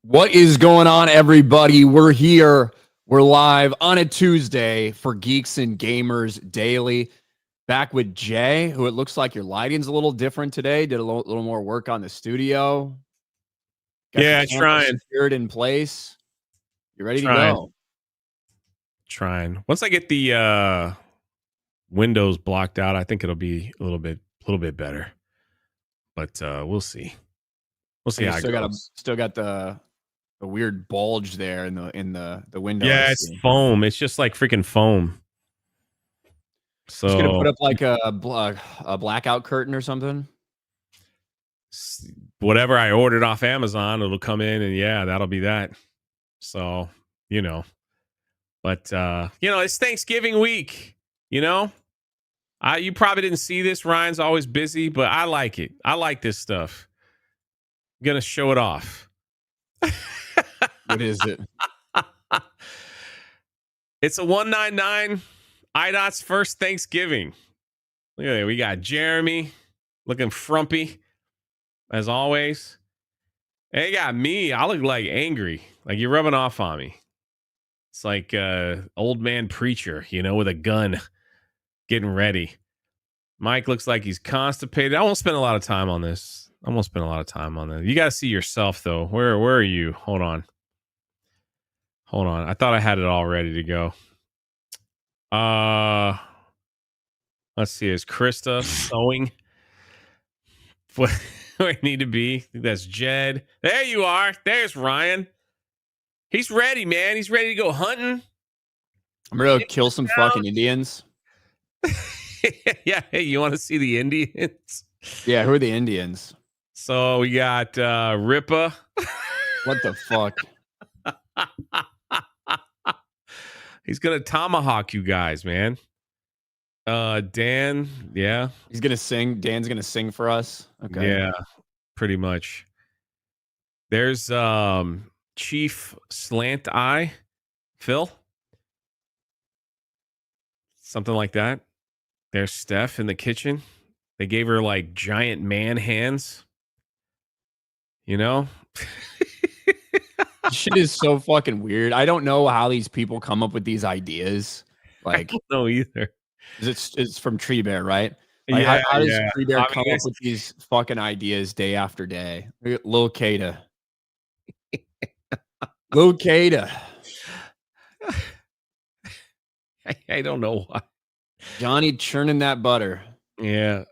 What is going on, everybody? We're here. We're live on a Tuesday for Geeks and Gamers Daily. Back with Jay, who it looks like your lighting's a little different today. Did a little more work on the studio. Got your camera secured in place. You ready to go? Trying. Once I get the windows blocked out, I think it'll be a little bit better. But we'll see. We'll see how it goes. Still got the weird bulge there in the window. Yeah, it's foam. It's just like freaking foam. So just gonna put up like a blackout curtain or something. Whatever I ordered off Amazon, it'll come in, and yeah, that'll be that. So but it's Thanksgiving week. You probably didn't see this. Ryan's always busy, but I like it. I like this stuff. I'm gonna show it off. What is it? It's a 199 IDOT's first Thanksgiving. Look at that. We got Jeremy looking frumpy as always. And you got me. I look like angry. Like you're rubbing off on me. It's like old man preacher, with a gun getting ready. Mike looks like he's constipated. I won't spend a lot of time on this. You got to see yourself, though. Where are you? Hold on. I thought I had it all ready to go. Let's see. Is Krista sewing? Where I need to be? I think that's Jed. There you are. There's Ryan. He's ready, man. He's ready to go hunting. I'm ready to kill some fucking Indians. Yeah. Hey, you want to see the Indians? Yeah. Who are the Indians? So we got Ripa. What the fuck? He's gonna tomahawk you guys, man. Dan, yeah. He's gonna sing. Dan's gonna sing for us. Okay. Yeah, pretty much. There's Chief Slant Eye, Phil. Something like that. There's Steph in the kitchen. They gave her like giant man hands. Shit is so fucking weird. I don't know how these people come up with these ideas. Like, I don't know either. It's from Tree Bear, right? Like, how does Tree Bear come up with these fucking ideas day after day? Lil Kada. Lil Kada. I don't know why. Johnny churning that butter. Yeah.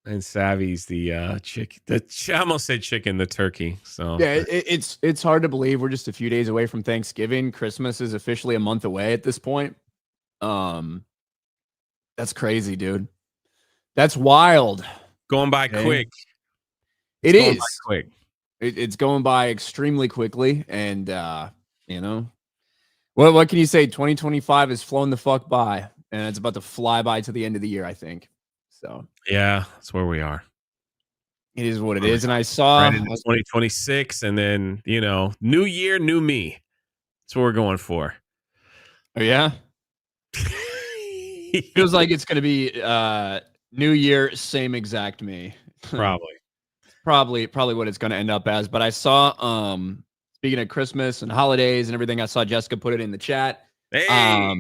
And Savvy's the chick. I almost said chicken, the turkey. So yeah, it's hard to believe we're just a few days away from Thanksgiving. Christmas is officially a month away at this point. That's crazy, dude. That's wild. Going by quick. Quick. It's going by extremely quickly, and what can you say? 2025 has flown the fuck by, and it's about to fly by to the end of the year, I think. So yeah, that's where we are. It is what it is. And I saw right into 2026, and then new year, new me. That's what we're going for. Oh yeah. Feels like it's gonna be new year, same exact me. Probably what it's gonna end up as. But I saw speaking of Christmas and holidays and everything, I saw Jessica put it in the chat. Hey.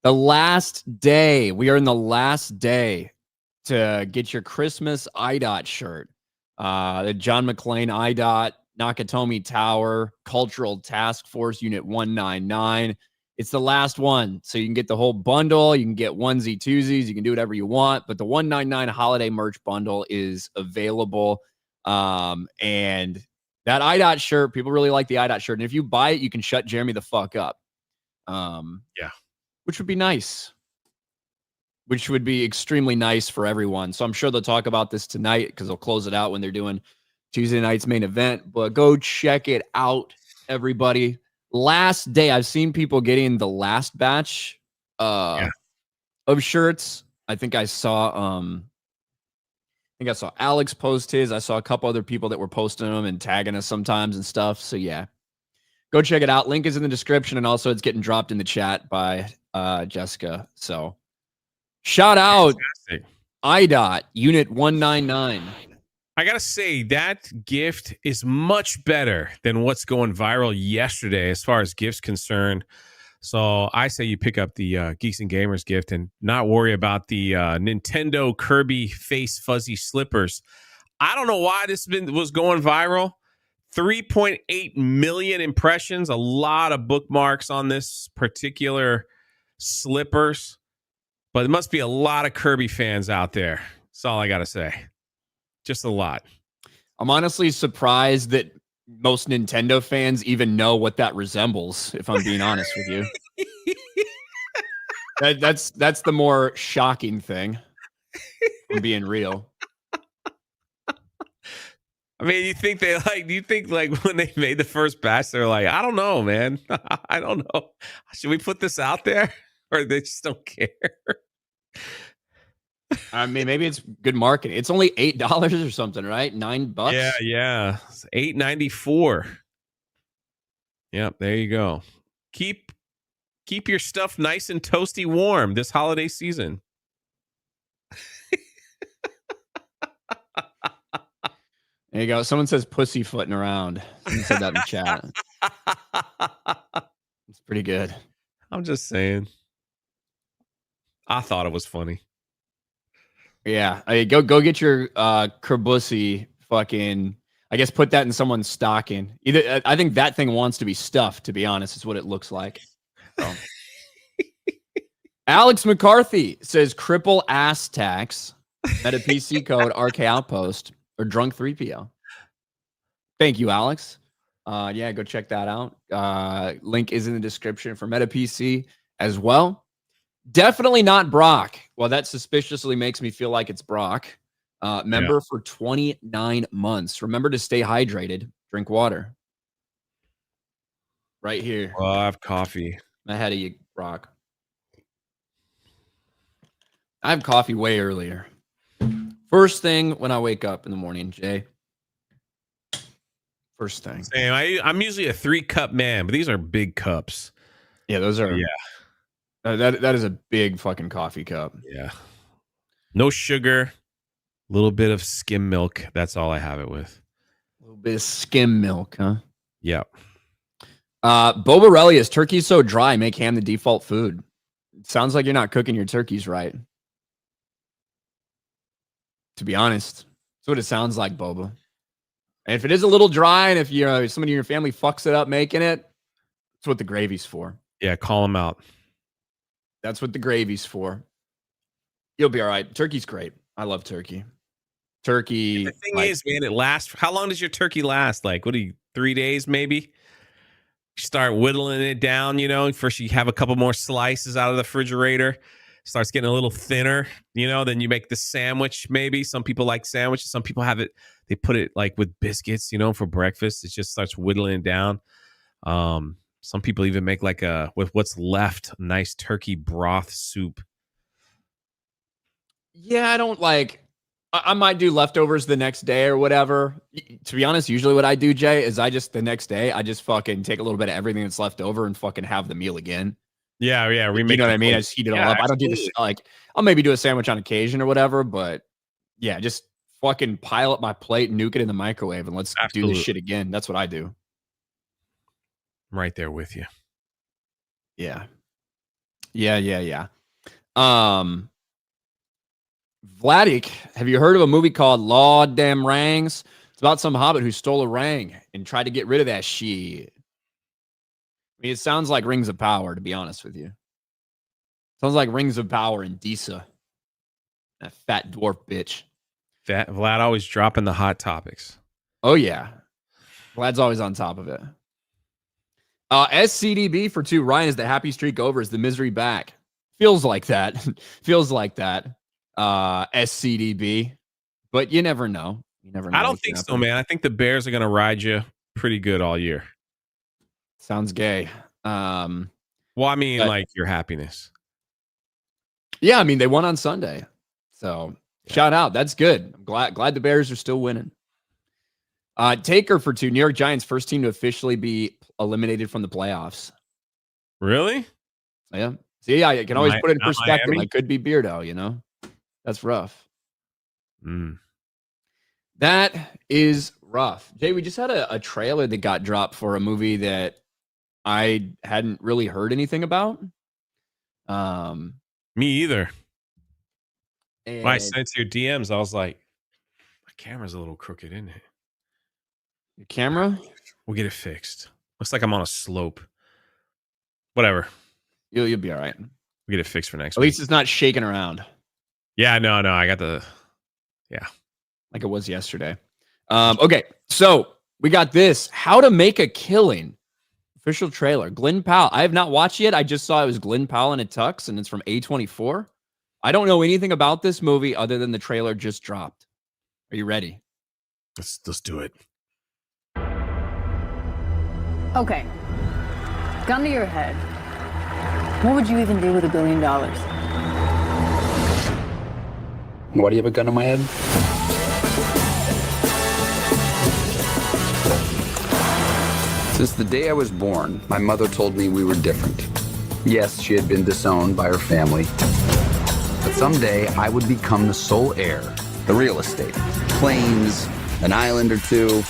The last day, we are in the last day to get your Christmas IDOT shirt. The John McClane IDOT, Nakatomi Tower, Cultural Task Force Unit 199. It's the last one. So you can get the whole bundle. You can get onesie, twosies. You can do whatever you want. But the 199 holiday merch bundle is available. And that IDOT shirt, people really like the IDOT shirt. And if you buy it, you can shut Jeremy the fuck up. Yeah. Which would be nice. Which would be extremely nice for everyone. So I'm sure they'll talk about this tonight because they'll close it out when they're doing Tuesday night's main event. But go check it out, everybody. Last day, I've seen people getting the last batch of shirts. I think I saw Alex post his. I saw a couple other people that were posting them and tagging us sometimes and stuff. So yeah, go check it out. Link is in the description, and also it's getting dropped in the chat by Jessica. So shout out IDOT Unit 199. I gotta say that gift is much better than what's going viral yesterday as far as gifts concerned. So I say you pick up the Geeks and Gamers gift and not worry about the Nintendo Kirby face fuzzy slippers. I don't know why this was going viral. 3.8 million impressions, a lot of bookmarks on this particular slippers. But there must be a lot of Kirby fans out there. That's all I got to say. Just a lot. I'm honestly surprised that most Nintendo fans even know what that resembles, if I'm being honest with you. That's the more shocking thing. I'm being real. I mean, you think when they made the first batch, they're like, I don't know, man. I don't know. Should we put this out there? Or they just don't care? I mean, maybe it's good marketing. It's only $8 or something, right? $9. Yeah. It's $8.94. Yep, there you go. Keep your stuff nice and toasty warm this holiday season. There you go. Someone says pussyfooting around. Someone said that in the chat. It's pretty good. I'm just saying. I thought it was funny. Yeah. Hey, go get your Kerbussy fucking, I guess put that in someone's stocking. Either I think that thing wants to be stuffed, to be honest. It's what it looks like. So. Alex McCarthy says cripple ass tax, meta PC code RK Outpost, or drunk 3PO. Thank you, Alex. Yeah, go check that out. Link is in the description for meta PC as well. Definitely not Brock. Well, that suspiciously makes me feel like it's Brock. Member for 29 months. Remember to stay hydrated. Drink water. Right here. Well, I have coffee. Ahead of you, Brock. I have coffee way earlier. First thing when I wake up in the morning, Jay. First thing. Same. I'm usually a 3-cup man, but these are big cups. Yeah, those are. Yeah. That is a big fucking coffee cup. Yeah. No sugar. A little bit of skim milk. That's all I have it with. A little bit of skim milk, huh? Yeah. Boba Aurelius, turkey's so dry, make ham the default food. It sounds like you're not cooking your turkeys right. To be honest, that's what it sounds like, Boba. And if it is a little dry, and if somebody in your family fucks it up making it, that's what the gravy's for. Yeah, call them out. That's what the gravy's for. You'll be all right. Turkey's great. I love turkey. Turkey. And the thing is, man, it lasts. How long does your turkey last? Like, 3 days maybe? You start whittling it down, First you have a couple more slices out of the refrigerator. Starts getting a little thinner, then you make the sandwich maybe. Some people like sandwiches. Some people have it, they put it like with biscuits, for breakfast. It just starts whittling it down. Some people even make with what's left, a nice turkey broth soup. Yeah, I don't I might do leftovers the next day or whatever. To be honest, usually what I do, Jay, is the next day, I just fucking take a little bit of everything that's left over and fucking have the meal again. Yeah. You know what I mean? I just heat it all up. I don't do this. I'll maybe do a sandwich on occasion or whatever, but yeah, just fucking pile up my plate, nuke it in the microwave, and let's do this shit again. That's what I do. I'm right there with you. Yeah. Vladik, have you heard of a movie called Law Damn Rangs? It's about some hobbit who stole a rang and tried to get rid of that shit. I mean, it sounds like Rings of Power, to be honest with you. Sounds like Rings of Power and Disa. That fat dwarf bitch. Vlad always dropping the hot topics. Oh, yeah. Vlad's always on top of it. SCDB for 2. Ryan, is the happy streak over? Is the misery back? Feels like that. Feels like that. SCDB. But you never know. I don't think so, man. I think the Bears are going to ride you pretty good all year. Sounds gay. Well, I mean, like your happiness. Yeah, I mean, they won on Sunday. So shout out. That's good. I'm glad the Bears are still winning. Taker for 2. New York Giants, first team to officially be eliminated from the playoffs. Really? Yeah. See, I can always put it in perspective. Miami? Like, could be Beardo, That's rough. That is rough. Jay, we just had a trailer that got dropped for a movie that I hadn't really heard anything about. Me either. When I And sent to your DMs, I was like, my camera's a little crooked, isn't it? your camera? We'll get it fixed. Looks like I'm on a slope. Whatever. You'll be all right. We'll get it fixed for next At week. least it's not shaking around. Yeah, no. I got the... Yeah. Like it was yesterday. Okay, so we got this. How to Make a Killing. Official trailer. Glenn Powell. I have not watched yet. I just saw it was Glenn Powell in a tux, and it's from A24. I don't know anything about this movie other than the trailer just dropped. Are you ready? Let's do it. Okay. Gun to your head. What would you even do with $1 billion? Why do you have a gun to my head? Since the day I was born, my mother told me we were different. Yes, she had been disowned by her family, but someday I would become the sole heir. The real estate, planes, an island or two.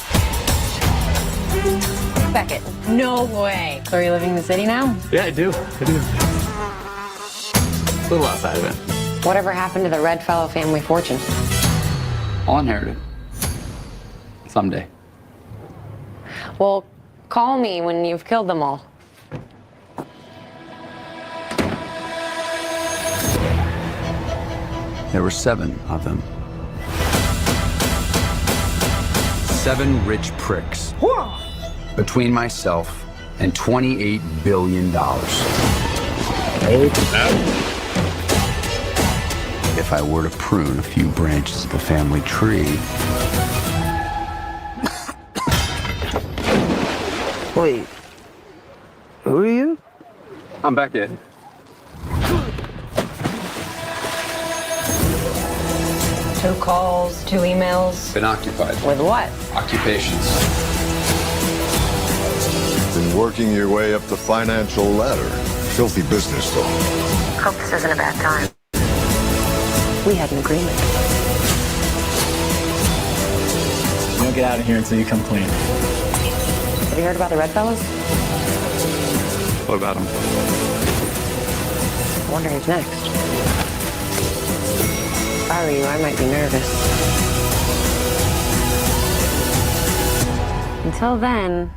Beckett, no way. So are you living in the city now? Yeah, I do. A little outside of it. Whatever happened to the Red Fellow family fortune? I'll inherit it. Someday. Well, call me when you've killed them all. There were 7 of them. 7 rich pricks. Between myself and $28 billion. If I were to prune a few branches of the family tree. Wait, who are you? I'm Beckett. Two calls, 2 emails. Been occupied. With what? Occupations. Been working your way up the financial ladder. Filthy business, though. Hope this isn't a bad time. We had an agreement. You don't get out of here until you come clean. Have you heard about the Red Fellows? What about them? I wonder who's next. If I were you, I might be nervous. Until then,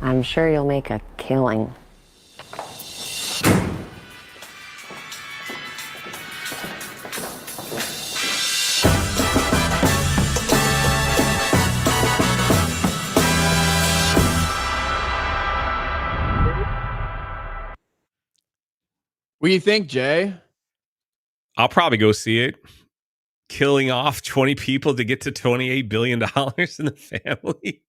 I'm sure you'll make a killing. What do you think, Jay? I'll probably go see it. Killing off 20 people to get to $28 billion in the family.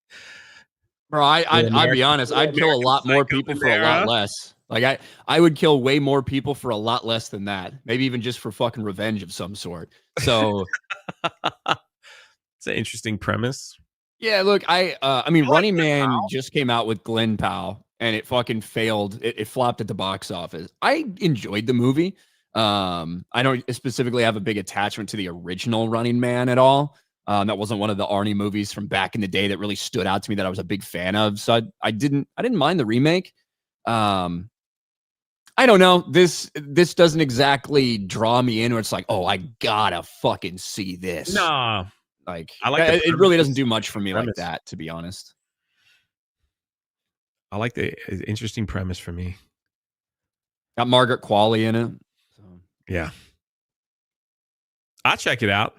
Bro, I'd be honest. I'd kill a lot more people for a lot less. Like I would kill way more people for a lot less than that. Maybe even just for fucking revenge of some sort. So it's an interesting premise. yeah, look, I mean, Running Man just came out with Glenn Powell, and it fucking failed. It flopped at the box office. I enjoyed the movie. I don't specifically have a big attachment to the original Running Man at all. That wasn't one of the Arnie movies from back in the day that really stood out to me that I was a big fan of. So I didn't mind the remake. I don't know. This doesn't exactly draw me in where it's like, oh, I gotta fucking see this. Nah. Like I like it really doesn't do much for me premise. like that, to be honest. I like the interesting premise for me. Got Margaret Qualley in it. So. Yeah. I'll check it out.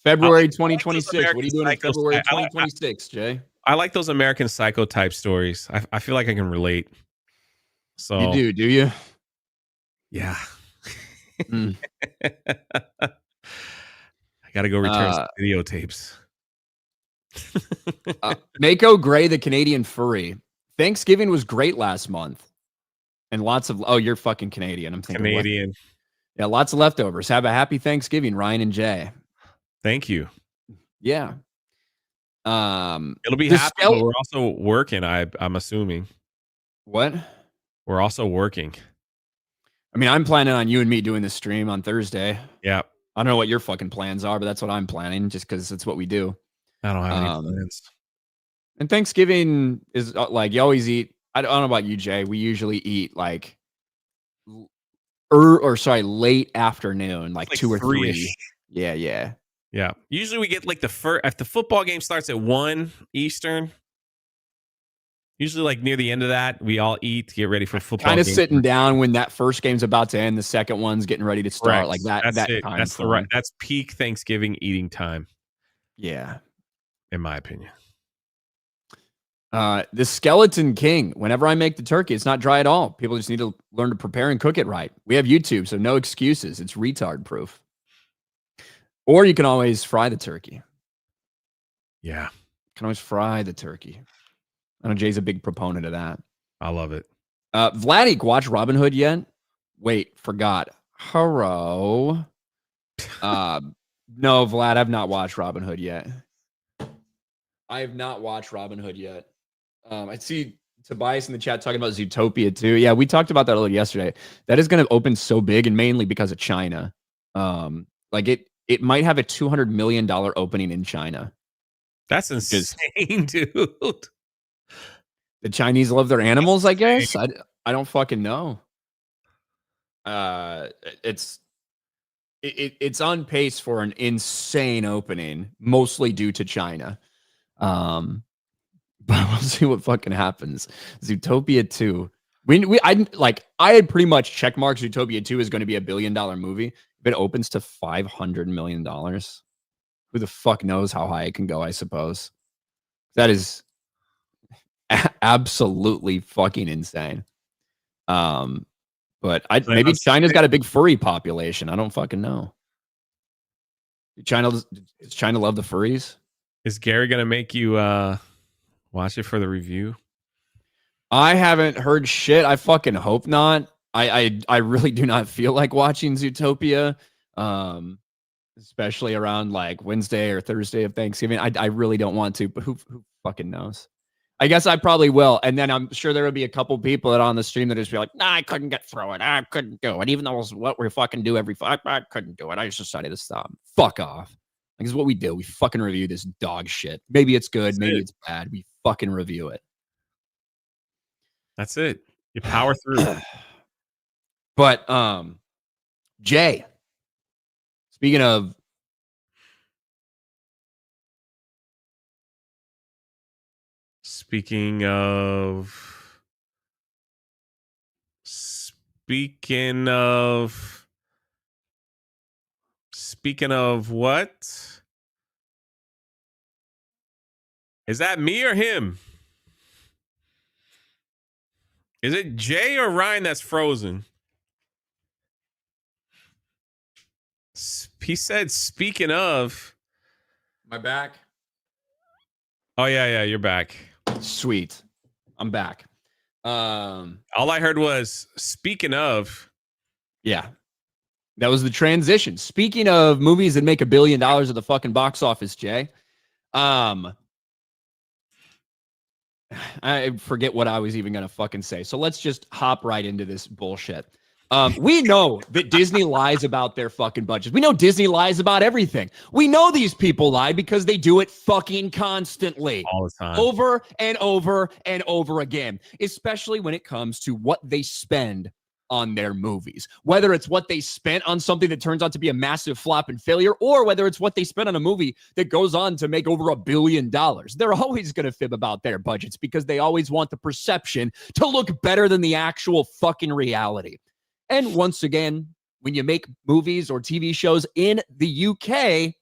February 2026. What are you doing in Psycho February style. 2026, Jay? I like those American Psycho type stories. I feel like I can relate. So You do you? Yeah. Mm. I got to go return some videotapes. Mako Gray, the Canadian furry. Thanksgiving was great last month. And lots of, oh, you're fucking Canadian. I'm thinking Canadian. Yeah, lots of leftovers. Have a happy Thanksgiving, Ryan and Jay. Thank you. Yeah. It'll be happy, but we're also working, I'm assuming. What? We're also working. I mean, I'm planning on you and me doing this stream on Thursday. Yeah. I don't know what your fucking plans are, but that's what I'm planning just because it's what we do. I don't have any plans. And Thanksgiving is like you always eat. I don't know about you, Jay. We usually eat like late afternoon, like 2 or 3. Yeah. Yeah. Usually we get like if the football game starts at 1 Eastern, usually like near the end of that, we all eat to get ready for football. Kind of sitting down when that first game's about to end, the second one's getting ready to start. Correct. Like that. That's it. Time That's frame. that's peak Thanksgiving eating time. Yeah. In my opinion. The Skeleton King. Whenever I make the turkey, it's not dry at all. People just need to learn to prepare and cook it right. We have YouTube, so no excuses. It's retard proof. Or you can always fry the turkey. Yeah. You can always fry the turkey. I know Jay's a big proponent of that. I love it. Vladik, watch Robin Hood yet? Wait, forgot. Hello. No, Vlad, I've not watched Robin Hood yet. I have not watched Robin Hood yet. I see Tobias in the chat talking about Zootopia too. Yeah, we talked about that a little yesterday. That is going to open so big and mainly because of China. Like it might have a $200 million opening in China. That's insane, dude. The Chinese love their animals, I guess. I don't fucking know. It's on pace for an insane opening, mostly due to China. But we'll see what fucking happens. Zootopia 2. I had pretty much checkmarked Zootopia 2 is going to be $1 billion movie. If it opens to $500 million, who the fuck knows how high it can go, I suppose. That is absolutely fucking insane. But maybe China's got a big furry population. I don't fucking know. Does China love the furries? Is Gary going to make you watch it for the review? I haven't heard shit. I fucking hope not. I really do not feel like watching Zootopia, especially around like Wednesday or Thursday of Thanksgiving. I really don't want to, but who fucking knows? I guess I probably will. And then I'm sure there will be a couple people that are on the stream that just be like, nah, I couldn't get through it. I couldn't do it. Even though it's what we fucking do I couldn't do it. I just decided to stop. Fuck off. Like, it's what we do. We fucking review this dog shit. Maybe it's good. Maybe it's bad. We fucking review it. That's it. You power through. But, Jay, speaking of what? Is that me or him? Is it Jay or Ryan that's frozen? He said, speaking of. my back. Oh, yeah, you're back. Sweet. I'm back. All I heard was, speaking of. Yeah. That was the transition. Speaking of movies that make $1 billion at the fucking box office, Jay. I forget what I was even going to fucking say. So let's just hop right into this bullshit. We know that Disney lies about their fucking budgets. We know Disney lies about everything. We know these people lie because they do it fucking constantly. All the time. Over and over and over again. Especially when it comes to what they spend on their movies. Whether it's what they spent on something that turns out to be a massive flop and failure, or whether it's what they spent on a movie that goes on to make over $1 billion. They're always going to fib about their budgets because they always want the perception to look better than the actual fucking reality. And once again, when you make movies or TV shows in the UK,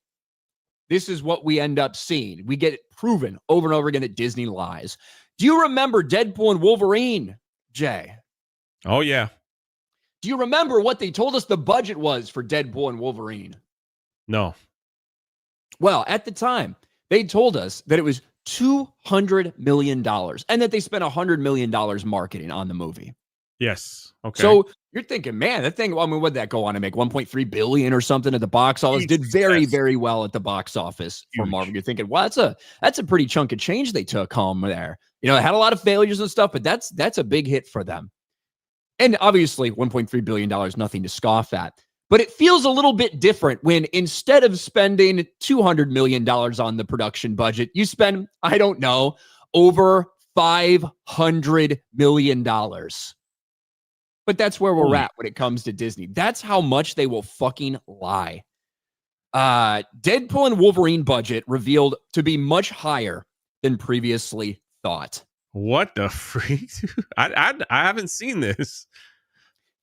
this is what we end up seeing. We get it proven over and over again that Disney lies. Do you remember Deadpool and Wolverine, Jay? Oh, yeah. Do you remember what they told us the budget was for Deadpool and Wolverine? No. Well, at the time, they told us that it was $200 million and that they spent $100 million marketing on the movie. Yes. Okay. So you're thinking, man, that thing, I mean, what did that go on to make? 1.3 billion or something at the box office? Did very, very well at the box office for Marvel. You're thinking, well, that's a pretty chunk of change they took home there. You know, it had a lot of failures and stuff, but that's a big hit for them. And obviously, $1.3 billion, nothing to scoff at. But it feels a little bit different when instead of spending $200 million on the production budget, you spend, I don't know, over $500 million. But that's where we're at when it comes to Disney. That's how much they will fucking lie. Deadpool and Wolverine budget revealed to be much higher than previously thought. What the freak? I haven't seen this.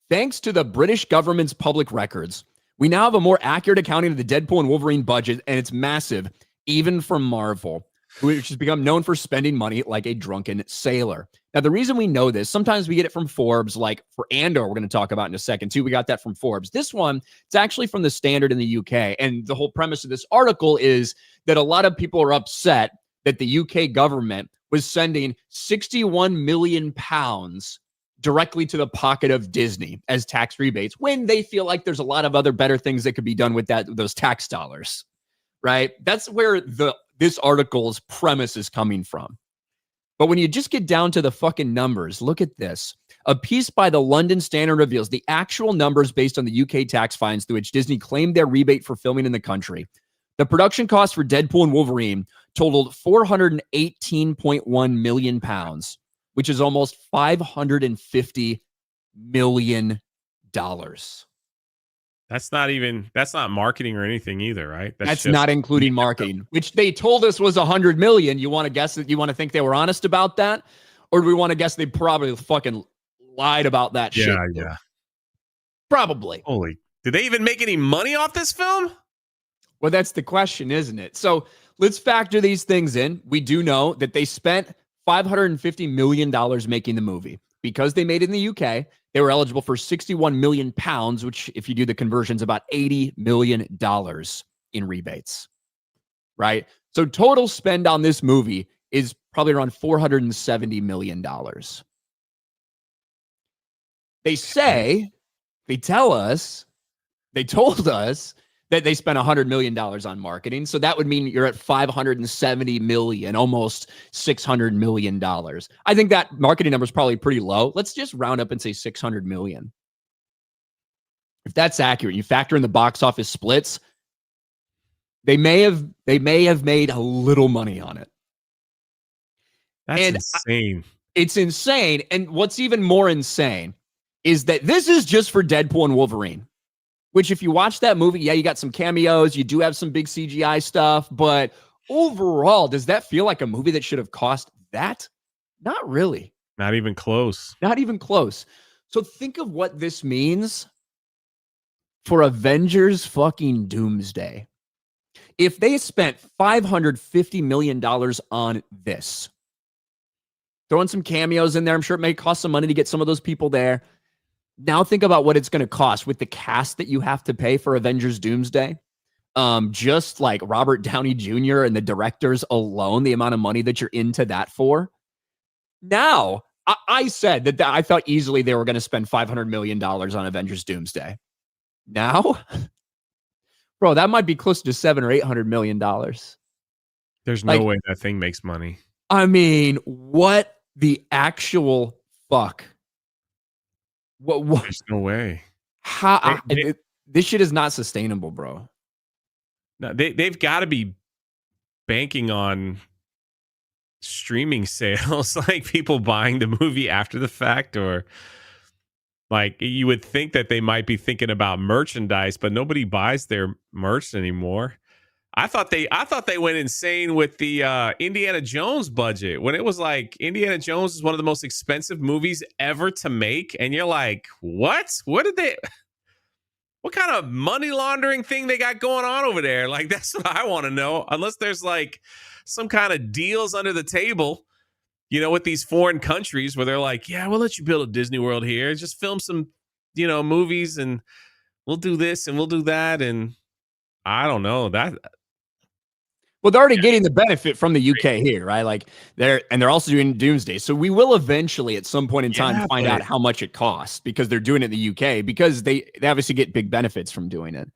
Thanks to the British government's public records, we now have a more accurate accounting of the Deadpool and Wolverine budget, and it's massive, even for Marvel, which has become known for spending money like a drunken sailor. Now, the reason we know this, sometimes we get it from Forbes, like for Andor, we're going to talk about in a second, too. We got that from Forbes. This one, it's actually from the Standard in the UK, and the whole premise of this article is that a lot of people are upset that the UK government was sending 61 million pounds directly to the pocket of Disney as tax rebates when they feel like there's a lot of other better things that could be done with those tax dollars, right? That's where this article's premise is coming from. But when you just get down to the fucking numbers, look at this. A piece by the London Standard reveals the actual numbers based on the UK tax fines through which Disney claimed their rebate for filming in the country. The production cost for Deadpool and Wolverine totaled 418.1 million pounds, which is almost $550 million. That's not marketing or anything either, right? That's not including marketing, which they told us was 100 million. You want to guess that? You want to think they were honest about that? Or do we want to guess they probably fucking lied about that shit? Yeah. Probably. Holy, did they even make any money off this film? Well, that's the question, isn't it? So let's factor these things in. We do know that they spent $550 million making the movie. Because they made it in the UK, they were eligible for 61 million pounds, which, if you do the conversions, about $80 million in rebates, right? So total spend on this movie is probably around $470 million. They told us that they spent $100 million on marketing. So that would mean you're at $570 million, almost $600 million. I think that marketing number is probably pretty low. Let's just round up and say $600 million. If that's accurate, you factor in the box office splits, they may have made a little money on it. That's insane. It's insane. And what's even more insane is that this is just for Deadpool and Wolverine. Which, if you watch that movie, yeah, you got some cameos, you do have some big CGI stuff, but overall, does that feel like a movie that should have cost that? Not really. Not even close. Not even close. So think of what this means for Avengers fucking Doomsday. If they spent $550 million on this, throwing some cameos in there, I'm sure it may cost some money to get some of those people there. Now think about what it's going to cost with the cast that you have to pay for Avengers Doomsday. Just like Robert Downey Jr. and the directors alone, the amount of money that you're into that for. Now, I said that I thought easily they were going to spend $500 million on Avengers Doomsday. Now, bro, that might be close to $700 or $800 million. There's no way that thing makes money. I mean, what the actual fuck? What? There's no way. This shit is not sustainable, bro. No, they've got to be banking on streaming sales, like people buying the movie after the fact, or like you would think that they might be thinking about merchandise, but nobody buys their merch anymore. I thought they went insane with the Indiana Jones budget when it was like Indiana Jones is one of the most expensive movies ever to make, and you're like, what? What kind of money laundering thing they got going on over there? Like, that's what I want to know. Unless there's like some kind of deals under the table, you know, with these foreign countries where they're like, yeah, we'll let you build a Disney World here, just film some, you know, movies, and we'll do this and we'll do that, and I don't know that. Well, they're already getting the benefit from the UK here, right? Like they're also doing Doomsday. So we will eventually at some point in time find out how much it costs because they're doing it in the UK because they obviously get big benefits from doing it.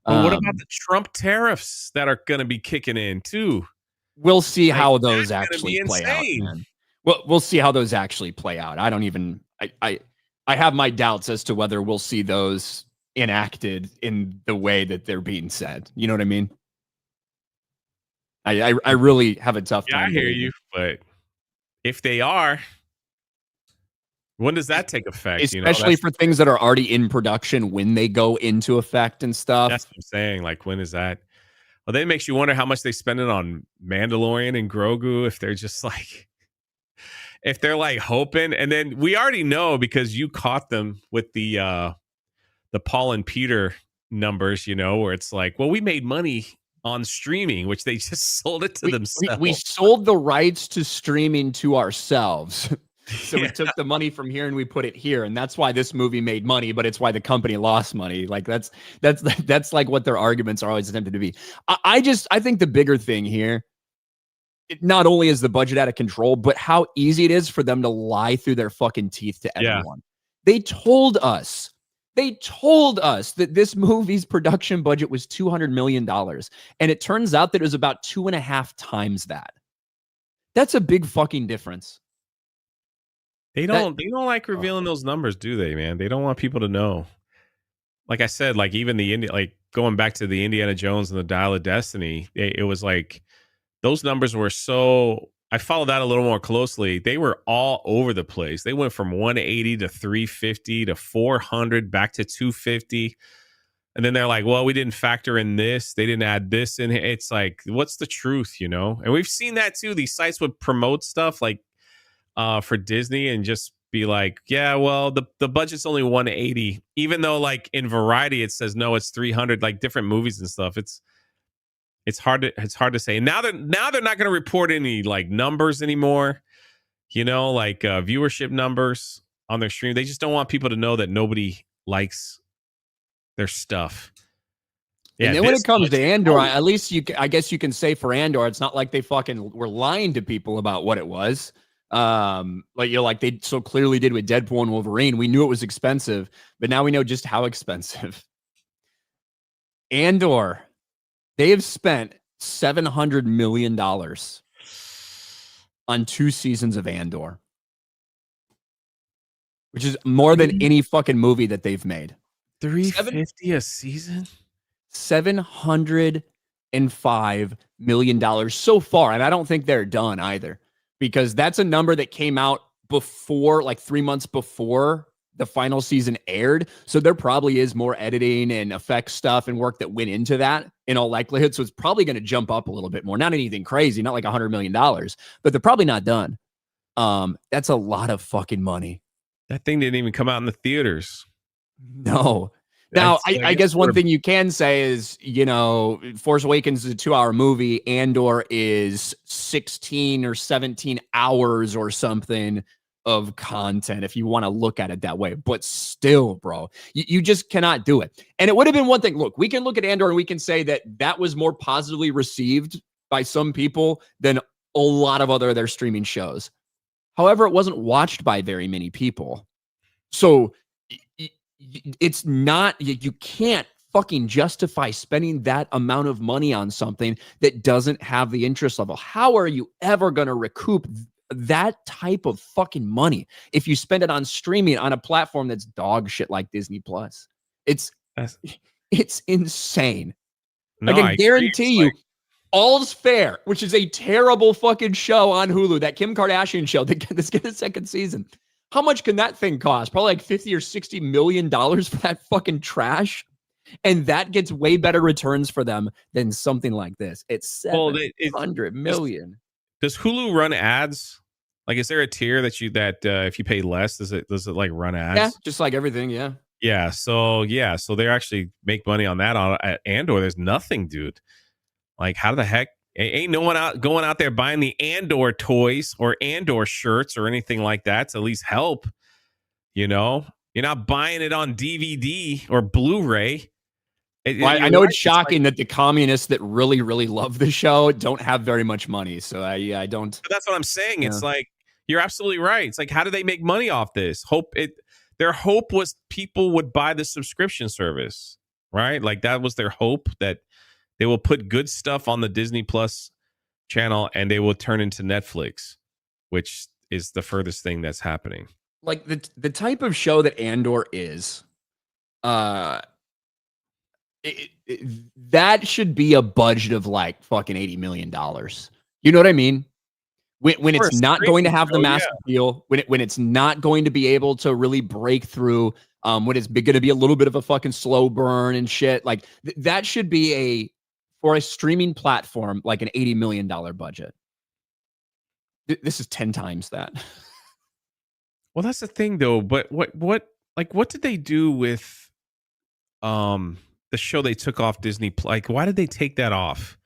But what about the Trump tariffs that are going to be kicking in too? We'll see how those actually play out, man. We'll see how those actually play out. I don't even I have my doubts as to whether we'll see those enacted in the way that they're being said. You know what I mean? I really have a tough Yeah, time. I hear believing. you, but if they are, when does that take effect? You know, Especially for things that are already in production when they go into effect and stuff. that's what I'm saying. Like, when is that? Well, then it makes you wonder how much they spend it on Mandalorian and Grogu. If they're just like, if they're like hoping, and then we already know because you caught them with the Paul and Peter numbers, you know, where it's like, well, we made money on streaming, which they just sold it to themselves. We sold the rights to streaming to ourselves. So we Yeah. took the money from here and we put it here, and that's why this movie made money, but it's why the company lost money. Like that's like what their arguments are always attempted to be. I think the bigger thing here, not only is the budget out of control, but how easy it is for them to lie through their fucking teeth to Yeah. everyone. They told us that this movie's production budget was $200 million. And it turns out that it was about 2.5 times that. That's a big fucking difference. They don't like revealing those numbers, do they, man? They don't want people to know. Like I said, like even like going back to the Indiana Jones and the Dial of Destiny, it was like those numbers were so. I followed that a little more closely. They were all over the place. They went from 180 to 350 to 400 back to 250. And then they're like, well, we didn't factor in this. They didn't add this in. It's like, what's the truth, you know? And we've seen that too. These sites would promote stuff like for Disney and just be like, yeah, well, the budget's only 180, even though like in Variety it says no, it's 300, like different movies and stuff. It's hard to say. And now they're not going to report any like numbers anymore, you know, like viewership numbers on their stream. They just don't want people to know that nobody likes their stuff. Yeah, and then when it comes to Andor, at least I guess you can say for Andor, it's not like they fucking were lying to people about what it was. Like, you know, like they so clearly did with Deadpool and Wolverine. We knew it was expensive, but now we know just how expensive. Andor, they have spent $700 million on 2 seasons of Andor, which is more than any fucking movie that they've made. $350 a season? $705 million so far. And I don't think they're done either, because that's a number that came out before, like 3 months before the final season aired. So there probably is more editing and effects stuff and work that went into that in all likelihood. So it's probably going to jump up a little bit more. Not anything crazy, not like $100 million, but they're probably not done. That's a lot of fucking money. That thing didn't even come out in the theaters. No. Now, I guess one thing you can say is, you know, Force Awakens is a 2-hour movie. Andor is 16 or 17 hours or something of content, if you want to look at it that way. But still, bro, you just cannot do it. And it would have been one thing. Look, we can look at Andor and we can say that was more positively received by some people than a lot of other of their streaming shows. However, it wasn't watched by very many people. So it's not, you can't fucking justify spending that amount of money on something that doesn't have the interest level. How are you ever going to recoup that type of fucking money if you spend it on streaming on a platform that's dog shit like Disney Plus? It's insane. No, I guarantee you, All's Fair, which is a terrible fucking show on Hulu, that Kim Kardashian show that's getting a second season. How much can that thing cost? Probably like $50 or $60 million for that fucking trash. And that gets way better returns for them than something like this. It's $700 million. Does Hulu run ads? Like, is there a tier that if you pay less, does it like run ads? Yeah, just like everything. Yeah. Yeah. So they actually make money on that. At Andor, there's nothing, dude. Like, how the heck ain't no one going out there buying the Andor toys or Andor shirts or anything like that to at least help? You know, you're not buying it on DVD or Blu-ray. I know it's shocking that the communists that really, really love the show don't have very much money. So I don't. But that's what I'm saying. Yeah. It's like, you're absolutely right. It's like, how do they make money off this? Their hope was people would buy the subscription service, right? Like, that was their hope, that they will put good stuff on the Disney Plus channel and they will turn into Netflix, which is the furthest thing that's happening. Like the type of show that Andor is, That should be a budget of like fucking $80 million. You know what I mean? When For a it's not going to streaming have the show, massive appeal, when it's not going to be able to really break through, when it's going to be a little bit of a fucking slow burn and shit, like that should be for a streaming platform, like an $80 million budget. This is 10 times that. Well, that's the thing though. But what did they do with the show they took off Disney? Like, why did they take that off?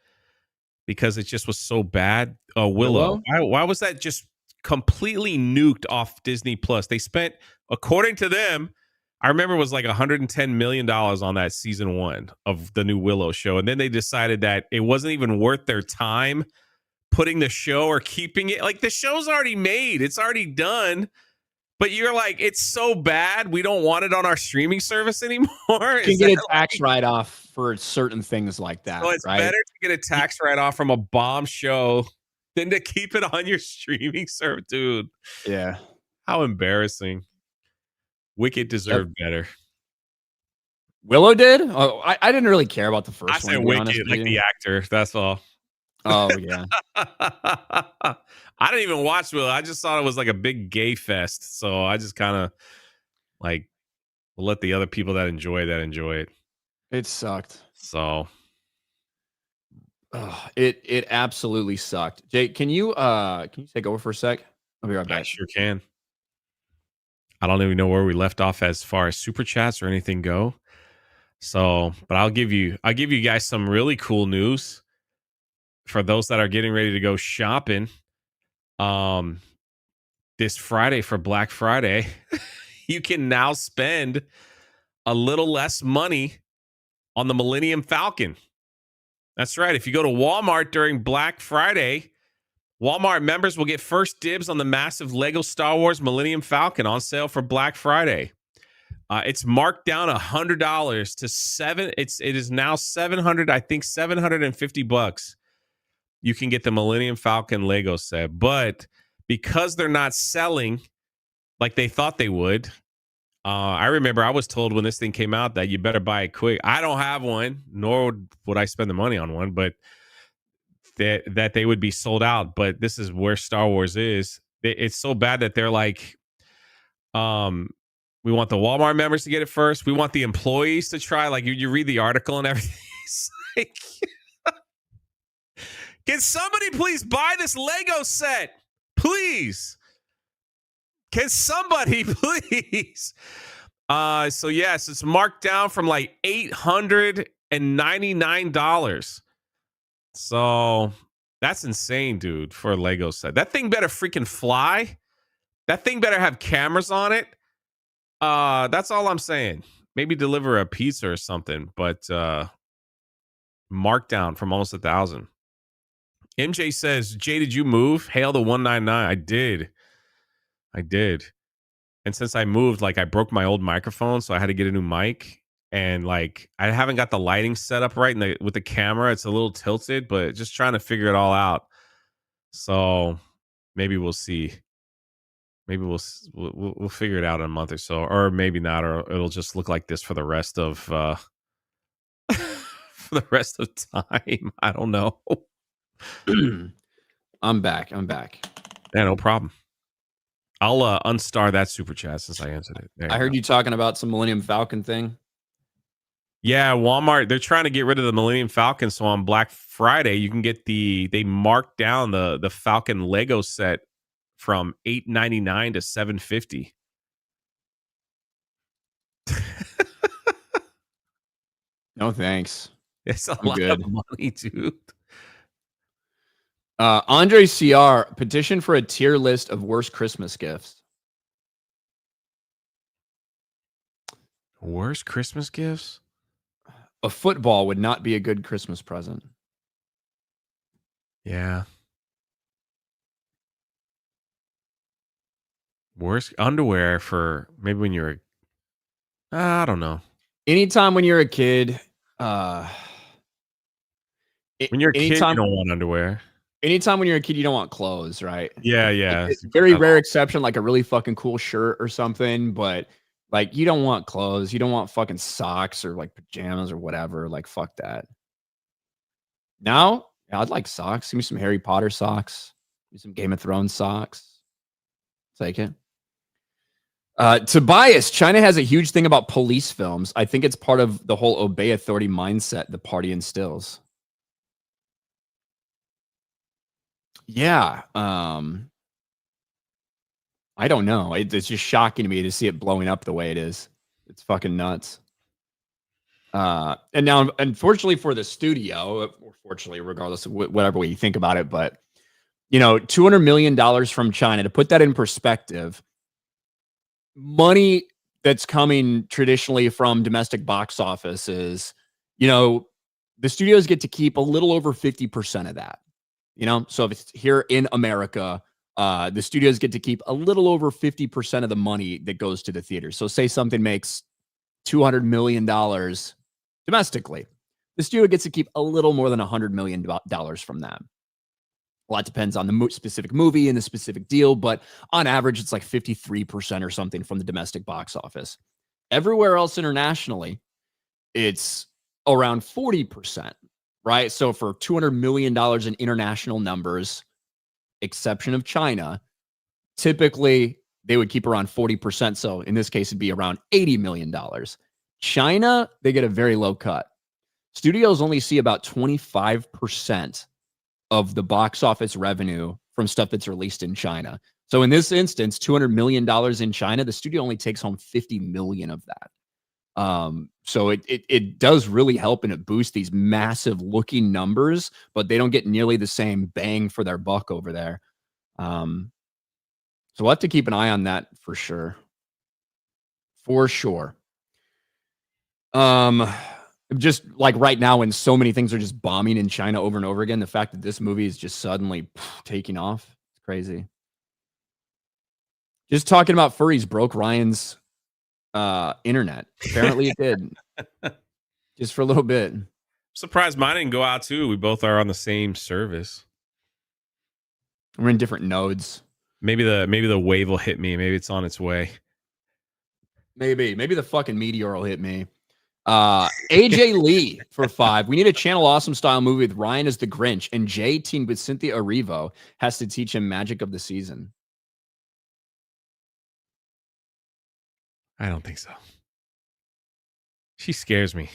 Because it just was so bad. Willow. Why was that just completely nuked off Disney Plus? They spent, according to them, I remember it was like $110 million on that season 1 of the new Willow show. And then they decided that it wasn't even worth their time putting the show or keeping it. Like, the show's already made. It's already done. But you're like, it's so bad, we don't want it on our streaming service anymore. You can get a tax write-off for certain things like that. So it's right? better to get a tax write-off from a bomb show than to keep it on your streaming service, dude. Yeah. How embarrassing. Wicked deserved better. Willow did? Oh, I didn't really care about the first one. I said Wicked, like the actor. That's all. Oh, yeah. I didn't even watch Willow. I just thought it was like a big gay fest. So I just kind of like let the other people that enjoy it. It sucked. So it absolutely sucked. Jake, can you take over for a sec? I'll be right back. I sure can. I don't even know where we left off as far as super chats or anything go. So, but I'll give you guys some really cool news for those that are getting ready to go shopping. This Friday for Black Friday, you can now spend a little less money on the Millennium Falcon. That's right. If you go to Walmart during Black Friday, Walmart members will get first dibs on the massive Lego Star Wars Millennium Falcon on sale for Black Friday. It's marked down $100 to $7. It is now $700. I think $750. You can get the Millennium Falcon Lego set, but because they're not selling like they thought they would, I remember I was told when this thing came out that you better buy it quick. I don't have one, nor would I spend the money on one, but that they would be sold out. But this is where Star Wars is. It's so bad that they're like, we want the Walmart members to get it first. We want the employees to try. Like you read the article and everything. It's like, can somebody please buy this Lego set? Please. Can somebody please? So yes, it's marked down from like $899. So that's insane, dude, for a Lego set. That thing better freaking fly. That thing better have cameras on it. That's all I'm saying. Maybe deliver a pizza or something, but marked down from almost 1,000. MJ says, Jay, did you move? Hail the 199. I did. And since I moved, like I broke my old microphone, so I had to get a new mic. And like I haven't got the lighting set up right with the camera. It's a little tilted, but just trying to figure it all out. So maybe we'll see. Maybe we'll figure it out in a month or so, or maybe not, or it'll just look like this for the rest of for the rest of time. I don't know. I'm back. Yeah, no problem. I'll unstar that super chat since I answered it. I heard you talking about some Millennium Falcon thing. Yeah, Walmart, they're trying to get rid of the Millennium Falcon. So on Black Friday, you can get they marked down the Falcon Lego set from $899 to $750. No thanks. It's a lot of money, dude. Andre CR petition for a tier list of worst Christmas gifts. Worst Christmas gifts? A football would not be a good Christmas present. Yeah. Worst underwear for maybe when you're I don't know. Anytime when you're a kid, when you're a kid, you don't want underwear. Anytime when you're a kid, you don't want clothes, right? Yeah. It's very rare exception, like a really fucking cool shirt or something. But Like, you don't want clothes. You don't want fucking socks or like pajamas or whatever. Like, fuck that. Now, yeah, I'd like socks. Give me some Harry Potter socks. Give me some Game of Thrones socks. Take it. Tobias, China has a huge thing about police films. I think it's part of the whole obey authority mindset the party instills. Yeah. I don't know. It's just shocking to me to see it blowing up the way it is. It's fucking nuts. And now, unfortunately for the studio, or fortunately, regardless of whatever way you think about it, but $200 million from China, to put that in perspective, money that's coming traditionally from domestic box office is, the studios get to keep a little over 50% of that. So if it's here in America, the studios get to keep a little over 50% of the money that goes to the theater. So say something makes $200 million domestically, the studio gets to keep a little more than $100 million from that. A lot depends on the specific movie and the specific deal, but on average, it's like 53% or something from the domestic box office. Everywhere else internationally, it's around 40%, right? So for $200 million in international numbers, exception of China, typically they would keep around 40%. So in this case, it'd be around $80 million. China, they get a very low cut. Studios only see about 25% of the box office revenue from stuff that's released in China. So in this instance, $200 million in China, the studio only takes home 50 million of that. So it does really help, and it boosts these massive looking numbers, but they don't get nearly the same bang for their buck over there. So we'll have to keep an eye on that for sure. For sure. Just like right now, when so many things are just bombing in China over and over again, the fact that this movie is just suddenly taking off, it's crazy. Just talking about furries broke Ryan's internet. Apparently it did. Just for a little bit. Surprised mine didn't go out too. We both are on the same service. We're in different nodes. Maybe the wave will hit me. Maybe it's on its way. Maybe the fucking meteor will hit me. AJ Lee for 5. We need a Channel Awesome style movie with Ryan as the Grinch, and Jay teamed with Cynthia Erivo has to teach him magic of the season. I don't think so. She scares me.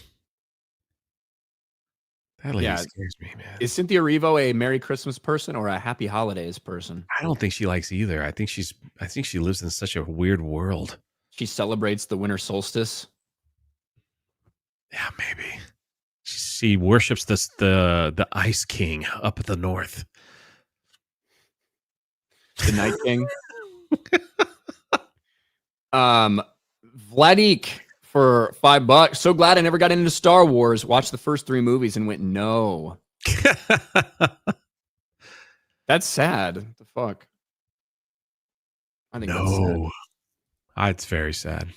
That lady scares me, man. Is Cynthia Erivo a Merry Christmas person or a Happy Holidays person? I don't think she likes either. I think she lives in such a weird world. She celebrates the winter solstice. Yeah, maybe. She worships the Ice King up at the north. The Night King. Vladik for $5. So glad I never got into Star Wars. Watched the first 3 movies and went, no. That's sad. What the fuck? I think that's sad. It's very sad.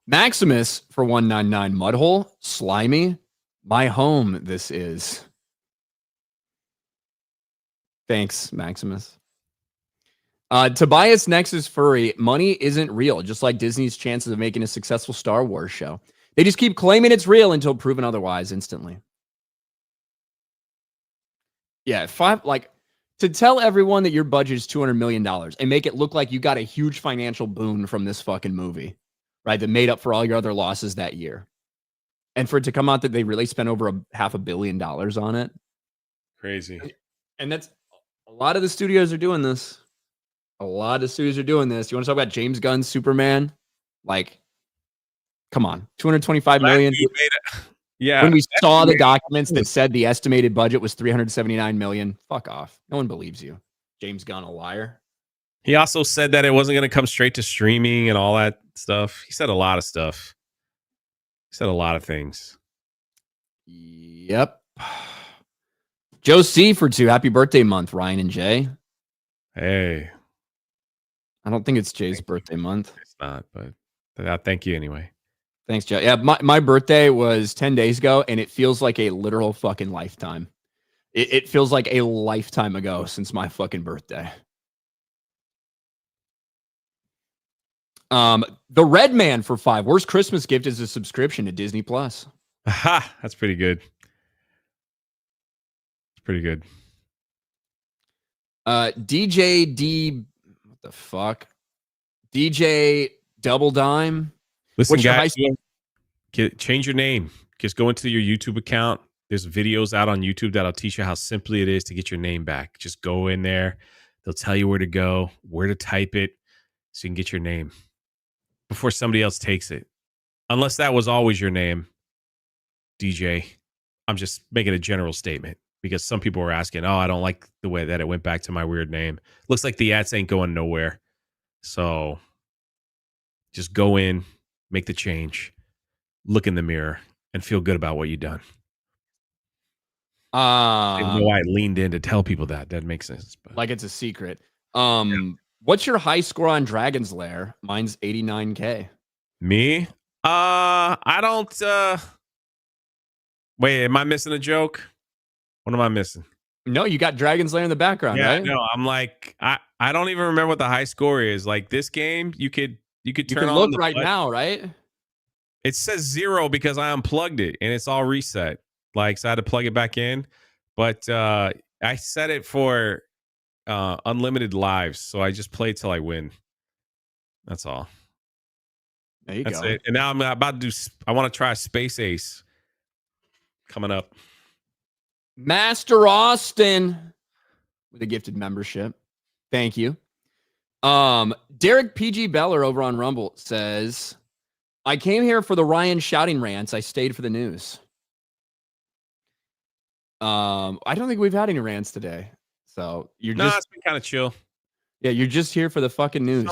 Maximus for $1.99. Mudhole, slimy, my home. This is. Thanks, Maximus. Tobias next is furry. Money isn't real, just like Disney's chances of making a successful Star Wars show. They just keep claiming it's real until proven otherwise instantly. Yeah, to tell everyone that your budget is $200 million and make it look like you got a huge financial boon from this fucking movie, right? That made up for all your other losses that year. And for it to come out that they really spent over $500 million on it. Crazy. And that's a lot of the studios are doing this. A lot of studios are doing this. You want to talk about James Gunn's Superman? Like, come on, $225 million. Yeah. When we saw the documents that said the estimated budget was $379 million, fuck off. No one believes you. James Gunn, a liar. He also said that it wasn't going to come straight to streaming and all that stuff. He said a lot of stuff. He said a lot of things. Yep. Joe C for 2. Happy birthday month, Ryan and Jay. Hey. I don't think it's Jay's birthday month. It's not, but thank you anyway. Thanks, Joe. Yeah, my birthday was 10 days ago, and it feels like a literal fucking lifetime. It feels like a lifetime ago since my fucking birthday. The Red Man for 5. Worst Christmas gift is a subscription to Disney Plus. Aha, that's pretty good. It's pretty good. DJ D, what the fuck? DJ Double Dime. Listen, What's your guys, change your name. Just go into your YouTube account. There's videos out on YouTube that'll teach you how simply it is to get your name back. Just go in there. They'll tell you where to go, where to type it, so you can get your name before somebody else takes it. Unless that was always your name, DJ. I'm just making a general statement because some people were asking, oh, I don't like the way that it went back to my weird name. Looks like the ads ain't going nowhere. So just go in, make the change, look in the mirror, and feel good about what you've done. I don't know why I leaned in to tell people that. That makes sense. But. Like it's a secret. What's your high score on Dragon's Lair? Mine's 89K. Me? I don't wait, am I missing a joke? What am I missing? No, you got Dragon's Lair in the background, right? No, I'm like I don't even remember what the high score is. Like this game, you could turn on look the right button. now, right? It says 0 because I unplugged it and it's all reset. Like, so I had to plug it back in. But I set it for unlimited lives, so I just play till I win. That's all. There you That's go. it. And now I'm about to do. I want to try Space Ace coming up. Master Austin with a gifted membership. Thank you. Derek PG Beller over on Rumble says, I came here for the Ryan shouting rants. I stayed for the news. I don't think we've had any rants today. So you're it's been kind of chill. Yeah, you're just here for the fucking news.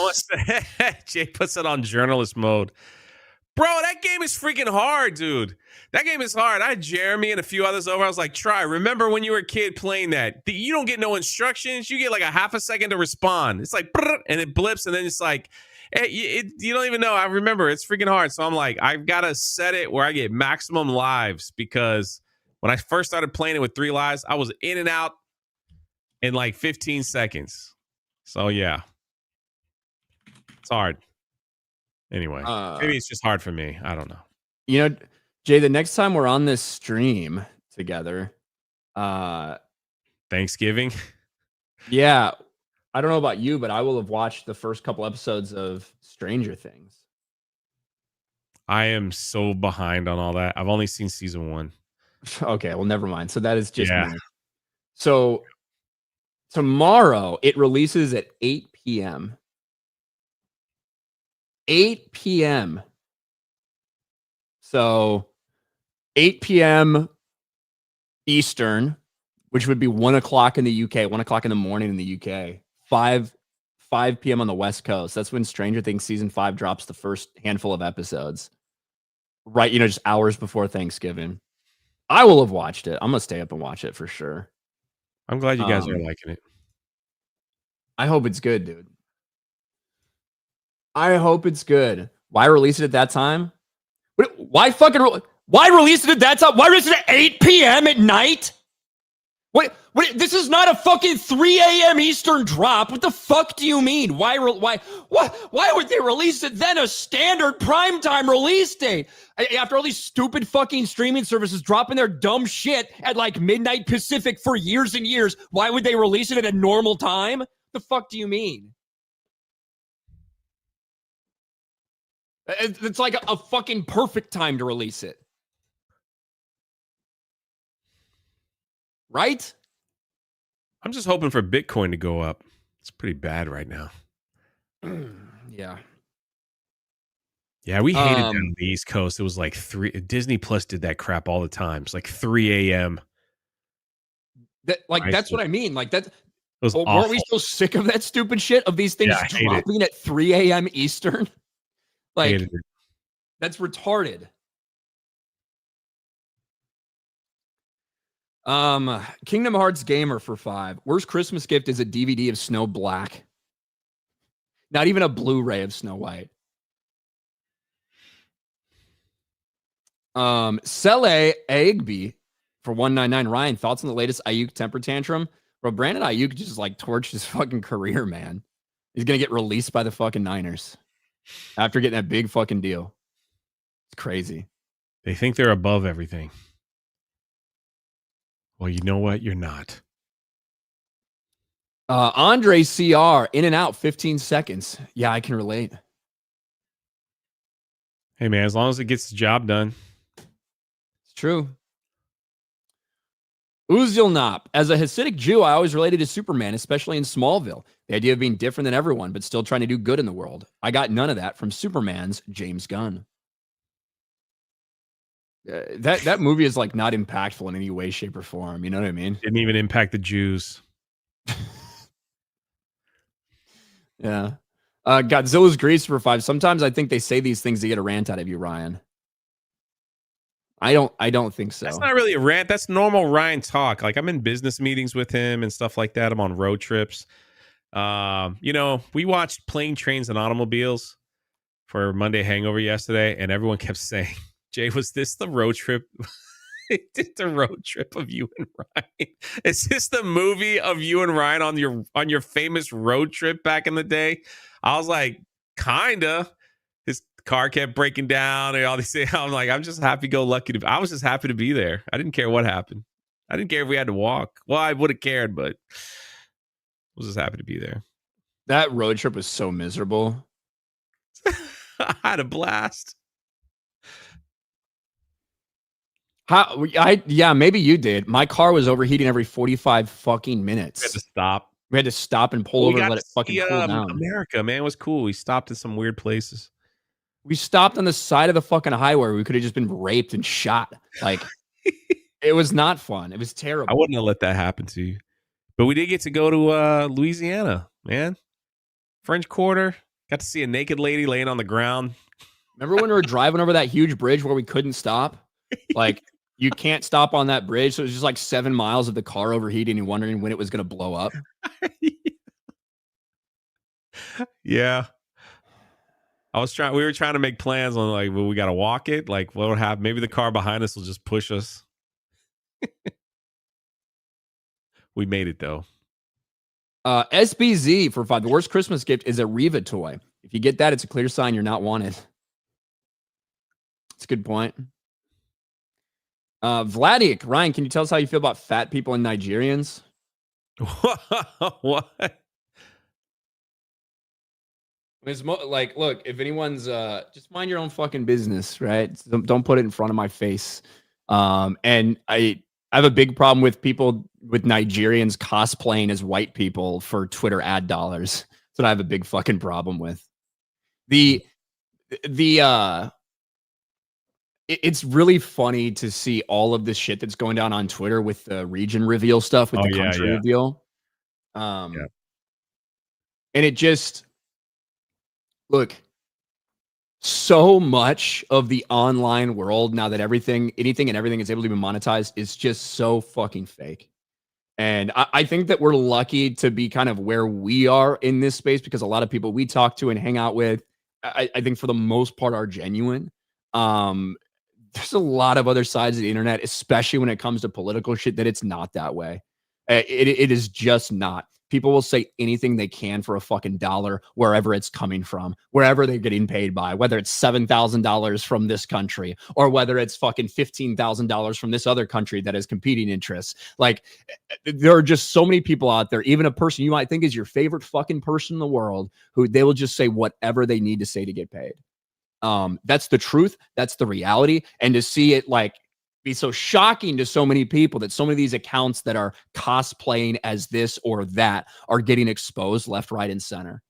Jay puts it on journalist mode. Bro, that game is freaking hard, dude. That game is hard. I had Jeremy and a few others over. I was like, try. Remember when you were a kid playing that? You don't get no instructions. You get like a half a second to respond. It's like, and it blips, and then it's like, you don't even know. I remember. It's freaking hard. So I'm like, I've got to set it where I get maximum lives because when I first started playing it with 3 lives, I was in and out in like 15 seconds. So, yeah. It's hard. Anyway, maybe it's just hard for me. I don't know. You know, Jay, the next time we're on this stream together, Thanksgiving? Yeah. I don't know about you, but I will have watched the first couple episodes of Stranger Things. I am so behind on all that. I've only seen season 1. Okay, well, never mind. So that is just me. So tomorrow it releases at 8 p.m. 8 p.m. So 8 p.m. Eastern, which would be 1 o'clock in the UK, 1 o'clock in the morning in the UK, 5 p.m. on the West Coast. That's when Stranger Things season 5 drops the first handful of episodes. Right, just hours before Thanksgiving. I will have watched it. I'm going to stay up and watch it for sure. I'm glad you guys are liking it. I hope it's good, dude. I hope it's good. Why release it at that time? Why release it at that time? Why release it at 8 p.m. at night? Wait, this is not a fucking 3 a.m. Eastern drop. What the fuck do you mean? Why would they release it then a standard primetime release date? After all these stupid fucking streaming services dropping their dumb shit at like midnight Pacific for years and years, why would they release it at a normal time? The fuck do you mean? It's like a fucking perfect time to release it. Right? I'm just hoping for Bitcoin to go up. It's pretty bad right now. Yeah. Yeah, we hated that on the East Coast. It was like 3. Disney Plus did that crap all the time. It's like 3 a.m. That's what I mean. Like that. Weren't we so sick of that stupid shit of these things dropping at 3 a.m. Eastern? Like, that's retarded. Kingdom Hearts Gamer for 5. Worst Christmas gift is a DVD of Snow Black. Not even a Blu-ray of Snow White. Sele Agby for 199. Ryan, thoughts on the latest Ayuk temper tantrum? Bro, Brandon Ayuk just like torched his fucking career, man. He's gonna get released by the fucking Niners. after getting that big fucking deal. It's crazy. They think they're above everything. Well, you know what? You're not. Andre CR, in and out, 15 seconds. Yeah, I can relate. Hey, man, as long as it gets the job done. It's true. Uzilnop. As a Hasidic Jew, I always related to Superman, especially in Smallville. The idea of being different than everyone, but still trying to do good in the world. I got none of that from Superman's James Gunn. That movie is like not impactful in any way, shape, or form. You know what I mean? Didn't even impact the Jews. Yeah. Godzilla's Grease for 5. Sometimes I think they say these things to get a rant out of you, Ryan. I don't think so. That's not really a rant. That's normal Ryan talk. Like, I'm in business meetings with him and stuff like that. I'm on road trips. We watched Plane, Trains, and Automobiles for Monday Hangover yesterday, and everyone kept saying, Jay, was this the road trip? Did the road trip of you and Ryan? Is this the movie of you and Ryan on your famous road trip back in the day? I was like, kinda. His car kept breaking down and all these things. I'm like, I'm just happy-go-lucky. I was just happy to be there. I didn't care what happened. I didn't care if we had to walk. Well, I would have cared, but I was just happy to be there. That road trip was so miserable. I had a blast. Yeah, maybe you did. My car was overheating every 45 fucking minutes. We had to stop. We had to stop and pull over and let it fucking cool down. America, man, it was cool. We stopped in some weird places. We stopped on the side of the fucking highway. We could have just been raped and shot. Like, it was not fun. It was terrible. I wouldn't have let that happen to you. But we did get to go to Louisiana, man. French Quarter. Got to see a naked lady laying on the ground. Remember when we were driving over that huge bridge where we couldn't stop? Like, you can't stop on that bridge. So it was just like 7 miles of the car overheating and wondering when it was going to blow up. Yeah. We were trying to make plans on like, well, we got to walk it. Like, what would happen? Maybe the car behind us will just push us. We made it though. SBZ for 5. The worst Christmas gift is a Reva toy. If you get that, it's a clear sign you're not wanted. That's a good point. Vladik, Ryan, can you tell us how you feel about fat people and Nigerians? What? It's like, look, if anyone's just mind your own fucking business, right? Don't put it in front of my face. And I have a big problem with people with Nigerians cosplaying as white people for Twitter ad dollars. That's what I have a big fucking problem with. It's really funny to see all of this shit that's going down on Twitter with the region reveal stuff, with the country reveal. And it just, look, so much of the online world now that anything and everything is able to be monetized is just so fucking fake. And I think that we're lucky to be kind of where we are in this space, because a lot of people we talk to and hang out with, I think for the most part are genuine. There's a lot of other sides of the internet, especially when it comes to political shit, that it's not that way. It is just not. People will say anything they can for a fucking dollar, wherever it's coming from, wherever they're getting paid by, whether it's $7,000 from this country or whether it's fucking $15,000 from this other country that has competing interests. Like, there are just so many people out there, even a person you might think is your favorite fucking person in the world, who they will just say whatever they need to say to get paid. That's the truth. That's the reality. And to see it like be so shocking to so many people that so many of these accounts that are cosplaying as this or that are getting exposed left, right, and center.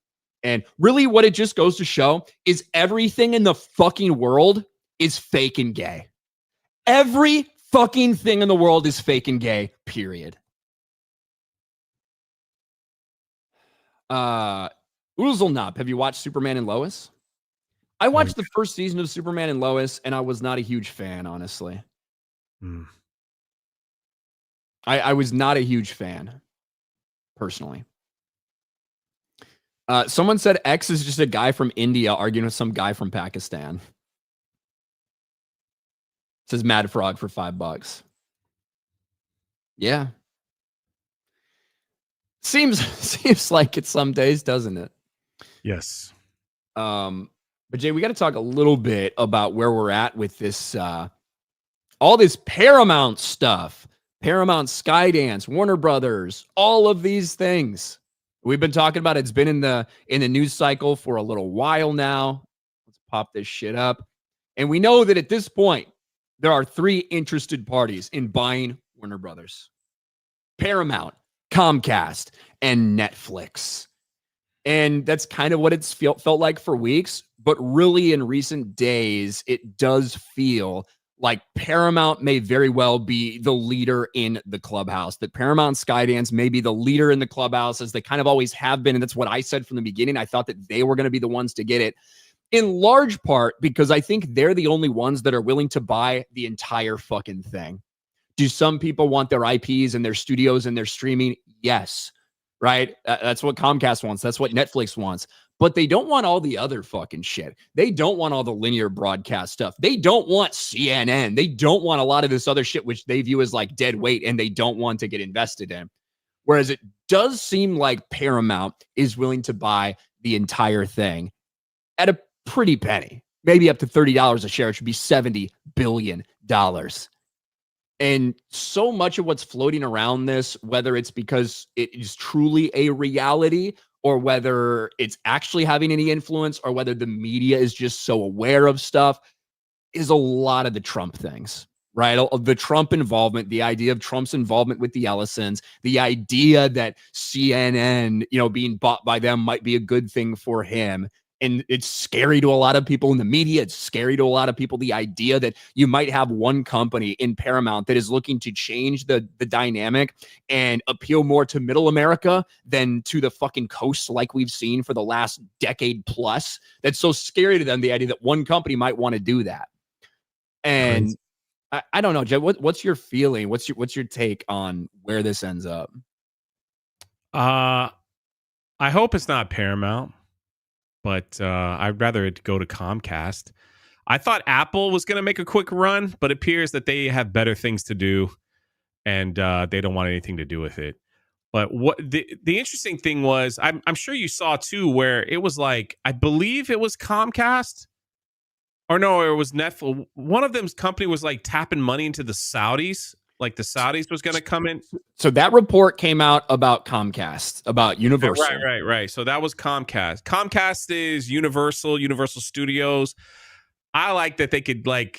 And really what it just goes to show is everything in the fucking world is fake and gay. Every fucking thing in the world is fake and gay, period. Uzelnop, have you watched Superman and Lois? I watched the first season of Superman and Lois, and I was not a huge fan, honestly. I was not a huge fan, personally. Someone said X is just a guy from India arguing with some guy from Pakistan. It says Mad Frog for $5. Yeah. Seems like it some days, doesn't it? Yes. But Jay, we got to talk a little bit about where we're at with this, all this Paramount stuff, Paramount, Skydance, Warner Brothers, all of these things. We've been talking about it. It's been in the news cycle for a little while now. Let's pop this shit up. And we know that at this point, there are 3 interested parties in buying Warner Brothers: Paramount, Comcast, and Netflix. And that's kind of what it's felt like for weeks. But really, in recent days, it does feel like Paramount may very well be the leader in the clubhouse, that Paramount Skydance may be the leader in the clubhouse, as they kind of always have been. And that's what I said from the beginning. I thought that they were going to be the ones to get it, in large part because I think they're the only ones that are willing to buy the entire fucking thing. Do some people want their IPs and their studios and their streaming? Yes. Right? That's what Comcast wants. That's what Netflix wants. But they don't want all the other fucking shit. They don't want all the linear broadcast stuff. They don't want CNN. They don't want a lot of this other shit, which they view as like dead weight, and they don't want to get invested in. Whereas it does seem like Paramount is willing to buy the entire thing at a pretty penny, maybe up to $30 a share. It should be $70 billion. And so much of what's floating around this, whether it's because it is truly a reality or whether it's actually having any influence or whether the media is just so aware of stuff, is a lot of the Trump things, right? The Trump involvement, the idea of Trump's involvement with the Ellisons, the idea that CNN, being bought by them might be a good thing for him. And it's scary to a lot of people in the media. It's scary to a lot of people. The idea that you might have one company in Paramount that is looking to change the dynamic and appeal more to middle America than to the fucking coast, like we've seen for the last decade plus. That's so scary to them, the idea that one company might want to do that. And I don't know, Jed, what's your feeling? What's your take on where this ends up? I hope it's not Paramount, but I'd rather it go to Comcast. I thought Apple was going to make a quick run, but it appears that they have better things to do, and they don't want anything to do with it. But what the interesting thing was, I'm sure you saw too, where it was like, I believe it was Comcast, or no, it was Netflix. One of them's company was like tapping money into the Saudis. Like the Saudis was going to come in. So that report came out about Comcast, about Universal. Right. So that was Comcast. Comcast is Universal Studios. I like that they could like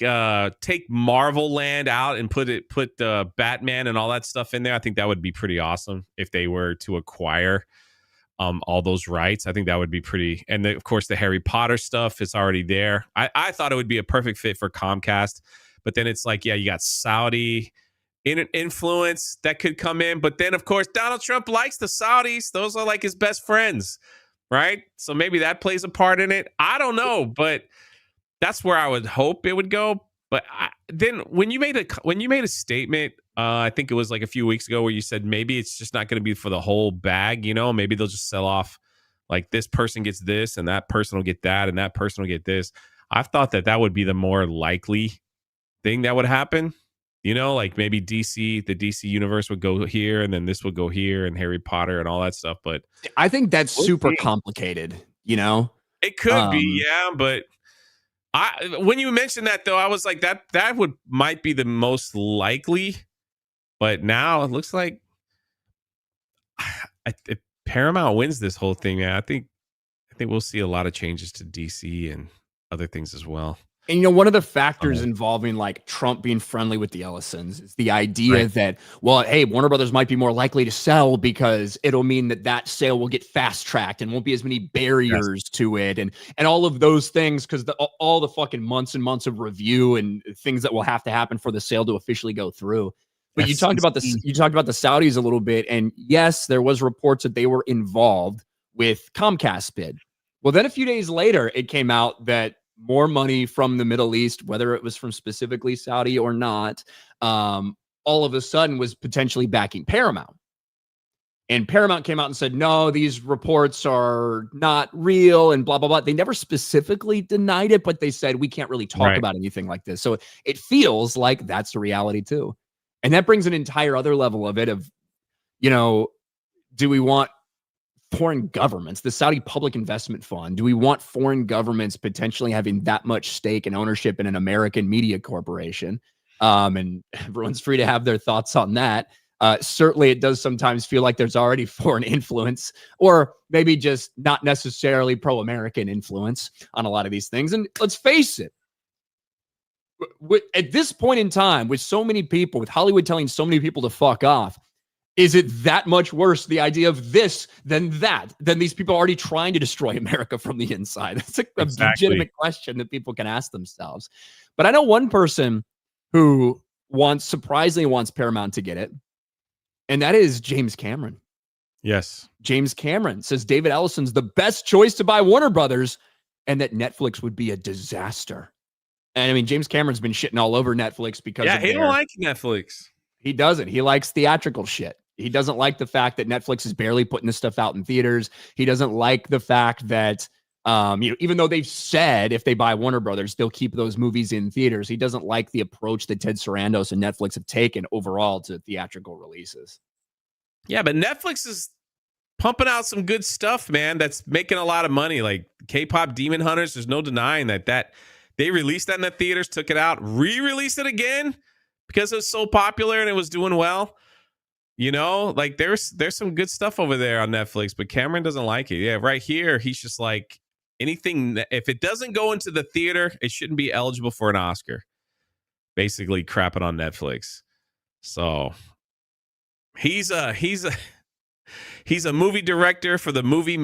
take Marvel Land out and put Batman and all that stuff in there. I think that would be pretty awesome if they were to acquire all those rights. I think that would be pretty. And of course, the Harry Potter stuff is already there. I thought it would be a perfect fit for Comcast. But then it's like, yeah, you got Saudi influence that could come in. But then, of course, Donald Trump likes the Saudis. Those are like his best friends, right? So maybe that plays a part in it. I don't know, but that's where I would hope it would go. But then when you made a statement, I think it was like a few weeks ago, where you said maybe it's just not going to be for the whole bag. Maybe they'll just sell off, like this person gets this and that person will get that and that person will get this. I've thought that would be the more likely thing that would happen. Like maybe the DC universe would go here and then this would go here and Harry Potter and all that stuff. But I think that's super complicated, It could be, yeah. But when you mentioned that, though, I was like, that might be the most likely. But now it looks like if Paramount wins this whole thing, man, I think we'll see a lot of changes to DC and other things as well. And one of the factors involving like Trump being friendly with the Ellisons is the idea that, well, hey, Warner Brothers might be more likely to sell because it'll mean that sale will get fast tracked and won't be as many barriers to it, and all of those things, because all the fucking months and months of review and things that will have to happen for the sale to officially go through. But you talked about the Saudis a little bit, and yes, there was reports that they were involved with Comcast bid. Well, then a few days later, it came out that more money from the Middle East, whether it was from specifically Saudi or not, all of a sudden was potentially backing Paramount. And Paramount came out and said, no, these reports are not real and blah, blah, blah. They never specifically denied it, but they said, we can't really talk about anything like this. So it feels like that's the reality too. And that brings an entire other level of it of, do we want foreign governments, the Saudi Public Investment Fund? Do we want foreign governments potentially having that much stake and ownership in an American media corporation? And everyone's free to have their thoughts on that. Certainly, it does sometimes feel like there's already foreign influence, or maybe just not necessarily pro-American influence on a lot of these things. And let's face it, at this point in time, with so many people, with Hollywood telling so many people to fuck off, is it that much worse, the idea of this than that, than these people already trying to destroy America from the inside? It's a legitimate question that people can ask themselves. But I know one person who surprisingly wants Paramount to get it, and that is James Cameron. Yes. James Cameron says David Ellison's the best choice to buy Warner Brothers, and that Netflix would be a disaster. And I mean, James Cameron's been shitting all over Netflix because he don't like Netflix. He doesn't. He likes theatrical shit. He doesn't like the fact that Netflix is barely putting this stuff out in theaters. He doesn't like the fact that, even though they've said if they buy Warner Brothers, they'll keep those movies in theaters. He doesn't like the approach that Ted Sarandos and Netflix have taken overall to theatrical releases. Yeah, but Netflix is pumping out some good stuff, man. That's making a lot of money. Like K-pop Demon Hunters. There's no denying that they released that in the theaters, took it out, re-released it again because it was so popular and it was doing well. You know, like there's some good stuff over there on Netflix, but Cameron doesn't like it. Yeah, right here, he's just like, anything, if it doesn't go into the theater, it shouldn't be eligible for an Oscar. Basically crapping on Netflix. So he's a movie director for the movie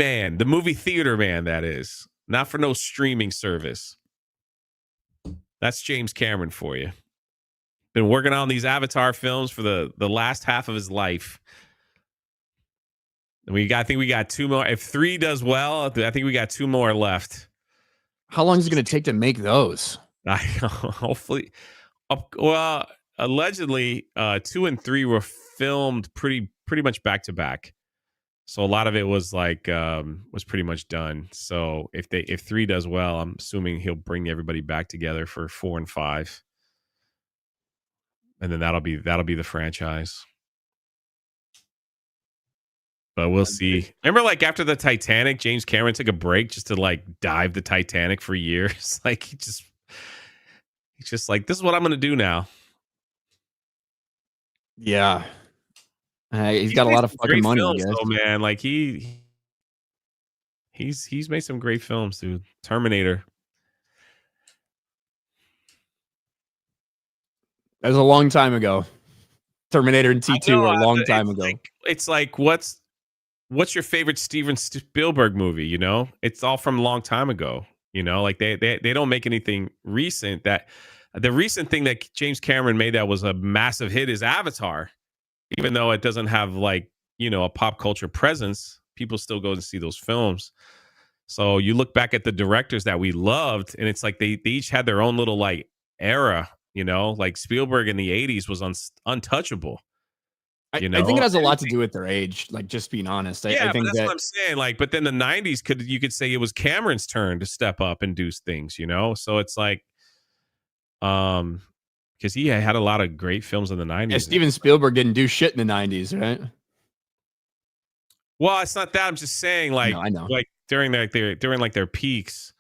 theater man, that is. Not for no streaming service. That's James Cameron for you. Been working on these Avatar films for the last half of his life. I think we got 2 more. If 3 does well, I think we got 2 more left. How long is it going to take to make those? Hopefully. Well, allegedly, 2 and 3 were filmed pretty much back to back. So a lot of it was like was pretty much done. So if 3 does well, I'm assuming he'll bring everybody back together for 4 and 5. And then that'll be the franchise. But we'll see. Remember, like after the Titanic, James Cameron took a break just to like dive the Titanic for years. Like he's just like, this is what I'm gonna do now. Yeah, he's got a lot of fucking money, films, I guess. though, man. Like he's made some great films, dude. Terminator. That was a long time ago. Terminator and T2 were a long time ago. It's like what's your favorite Steven Spielberg movie? You know, it's all from a long time ago. You know, like they don't make anything recent. That the recent thing that James Cameron made that was a massive hit is Avatar. Even though it doesn't have like, you know, a pop culture presence, people still go to see those films. So you look back at the directors that we loved, and it's like they each had their own little like era. You know, like Spielberg in the 80s was untouchable. You know? I think it has a lot to do with their age. Like, just being honest. Yeah, I think that's what I'm saying. Like, but then the 90s you could say it was Cameron's turn to step up and do things. You know, so it's like, because he had a lot of great films in the 90s. Yeah, Steven Spielberg didn't do shit in the 90s, right? Well, it's not that. I'm just saying, like, no, I know. Like during their peaks.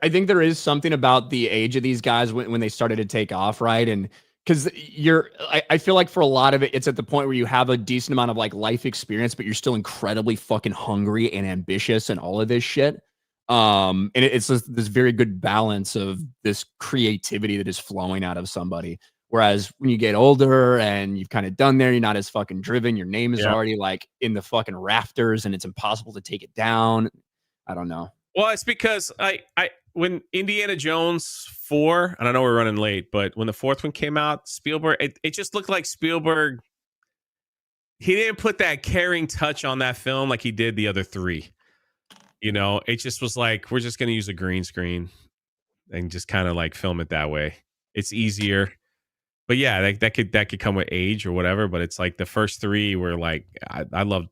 I think there is something about the age of these guys when they started to take off, right? And because I feel like for a lot of it, it's at the point where you have a decent amount of like life experience, but you're still incredibly fucking hungry and ambitious and all of this shit. And it's this very good balance of this creativity that is flowing out of somebody. Whereas when you get older and you've kind of done there, you're not as fucking driven. Your name is already like in the fucking rafters and it's impossible to take it down. I don't know. Well, it's because when Indiana Jones 4, and I know we're running late, but when the 4th one came out, Spielberg, it just looked like Spielberg, he didn't put that caring touch on that film like he did the other 3. You know, it just was like, we're just going to use a green screen and just kind of like film it that way. It's easier. But yeah, that could come with age or whatever. But it's like the first 3 were like, I loved,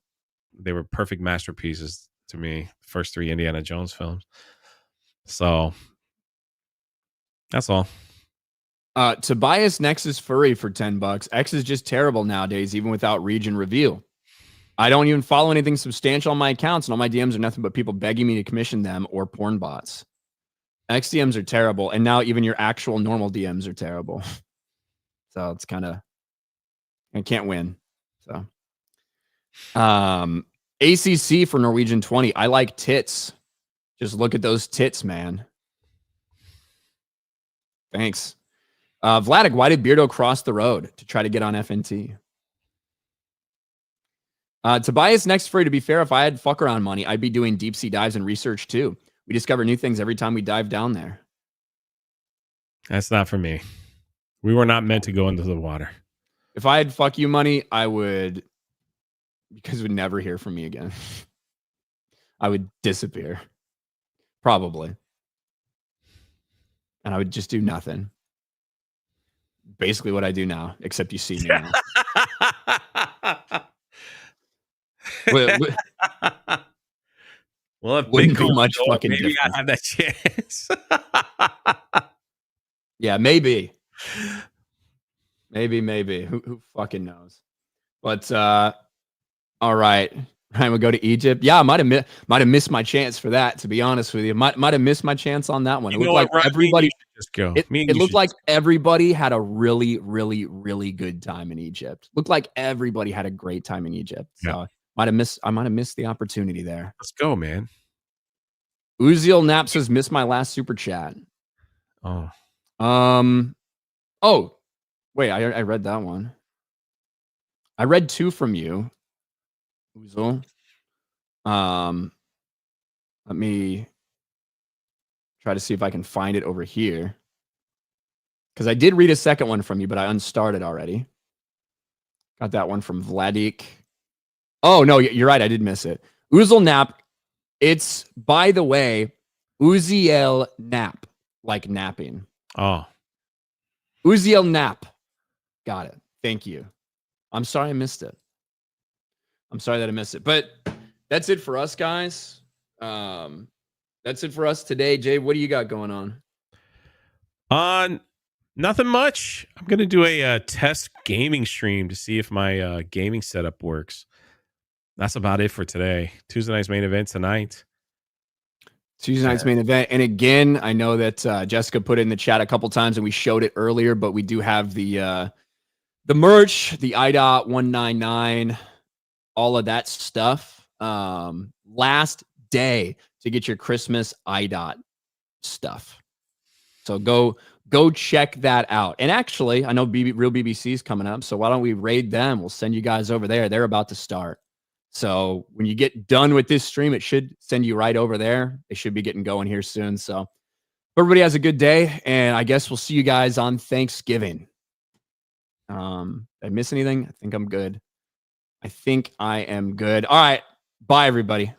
they were perfect masterpieces to me. First 3 Indiana Jones films. So that's all. Tobias Nexus Furry for $10. X is just terrible nowadays, even without region reveal. I don't even follow anything substantial on my accounts, and all my DMs are nothing but people begging me to commission them or porn bots. XDMs are terrible, and now even your actual normal DMs are terrible. So it's kind of, I can't win. So, ACC for Norwegian 20. I like tits. Just look at those tits, man. Thanks. Vladik, why did Beardo cross the road to try to get on FNT? Tobias, next free. To be fair, if I had fuck around money, I'd be doing deep sea dives and research too. We discover new things every time we dive down there. That's not for me. We were not meant to go into the water. If I had fuck you money, I would, because you would never hear from me again. I would disappear. Probably. And I would just do nothing. Basically what I do now, except you see me now. Well, if wouldn't be Bitcoin much goes up, fucking maybe difference. I have that chance. Yeah, maybe. Maybe. Who fucking knows? But all right. Ryan, we'll go to Egypt. Yeah, I might have missed my chance for that, to be honest with you. Might have missed my chance on that one. It looked like everybody just go. It looked like everybody had a really, really, really good time in Egypt. Looked like everybody had a great time in Egypt. So Yeah. I might have missed the opportunity there. Let's go, man. Uziel Knapp says, missed my last super chat. Oh. Oh, wait, I read that one. I read 2 from you, Uziel. Let me try to see if I can find it over here. Because I did read a second one from you, but I unstarted already. Got that one from Vladik. Oh, no, you're right. I did miss it. Uziel Knapp. It's, by the way, Uziel Knapp, like napping. Oh. Uziel Knapp. Got it. Thank you. I'm sorry I missed it. I'm sorry that I missed it. But that's it for us, guys. That's it for us today. Jay, what do you got going on? Nothing much. I'm going to do a test gaming stream to see if my gaming setup works. That's about it for today. Tuesday night's main event tonight. Tuesday night's main event. And again, I know that Jessica put it in the chat a couple times and we showed it earlier, but we do have the merch, the IDOT 199, all of that stuff. Last day to get your Christmas IDOT stuff. So go check that out. And actually, I know Real BBC is coming up, so why don't we raid them? We'll send you guys over there. They're about to start. So when you get done with this stream, it should send you right over there. They should be getting going here soon. So everybody has a good day, and I guess we'll see you guys on Thanksgiving. Did I miss anything? I think I'm good. I think I am good. All right. Bye, everybody.